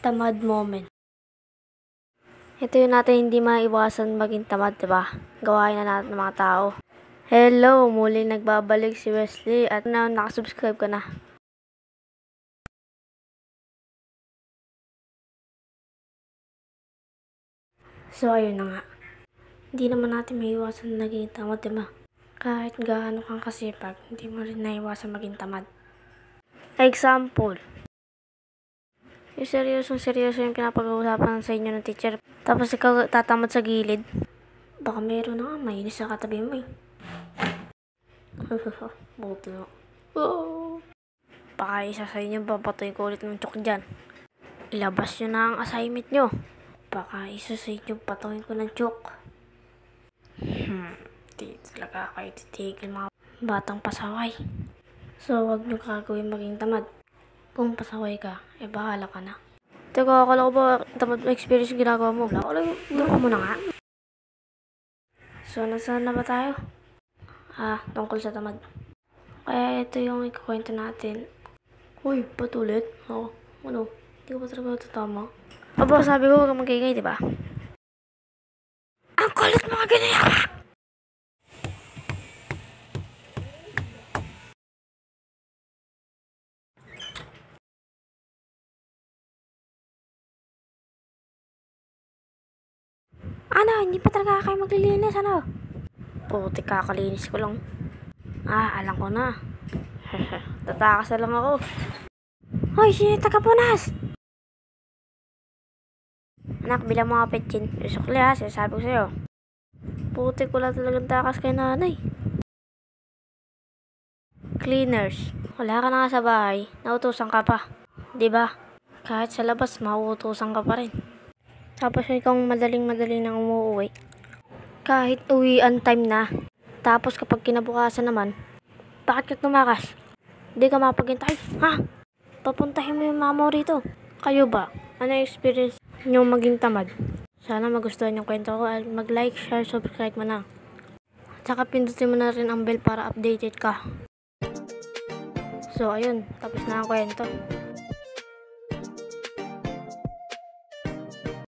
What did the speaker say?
Tamad moment. Ito yung natin hindi maiwasan maging tamad, diba? Gawain na natin ng mga tao. Hello! Muli nagbabalik si Wesley at nakasubscribe ka na. So, ayun na nga. Hindi naman natin maiwasan naging tamad, diba? Kahit gaano kang kasipag, hindi mo rin naiwasan maging tamad. Example. Yung seryoso yung pinapag-uusapan sa inyo ng teacher. Tapos ikaw tatamad sa gilid. Baka meron na nga, mainis sa katabi mo eh. Buti nga. Oh. Baka isa sa inyo, papatoy ko ulit ng chok dyan. Ilabas nyo na ang assignment nyo. Baka isa sa inyo, patuhin ko ng chok. Di talaga kayo titigil mga batang pasaway. So, wag nyo gagawin maging tamad. Kung pasaway ka, bahala ka na. Teka, akala ko ba tamad experience yung ginagawa mo? Wala ko lang, doon ka muna nga. So, nasaan na ba tayo? Tungkol sa tamad. Kaya ito yung ikukwento natin. Uy, patulit? Ano? Hindi ko ba talaga ito tama? Aba, sabi ko huwag kang magkaingay, diba? Ang kulit mga ginagawa! Ano? Hindi pa talaga kayo maglilinis, ano? Puti kakalinis ko lang. Alam ko na. Tatakas na lang ako. Hoy, sino taga-punas? Anak, bilang mga petsin. Sukli ha, sinasabi ko sa'yo. Puti ko lang talagang takas kay nanay. Cleaners. Wala ka na nga sa bahay. Nautusan ka pa. Diba? Kahit sa labas, mauutusan ka pa rin. Tapos ikaw madaling nang umuwi. Kahit uwian time na. Tapos kapag kinabukasan naman, bakit ka tumakas? Hindi ka mapaghintay. Papuntahin mo yung mama mo rito. Kayo ba? Ano yung experience nyo maging tamad? Sana magustuhan yung kwento ko at mag-like, share, subscribe mo na. Tsaka pindutin mo na rin ang bell para updated ka. So ayun, tapos na ang kwento.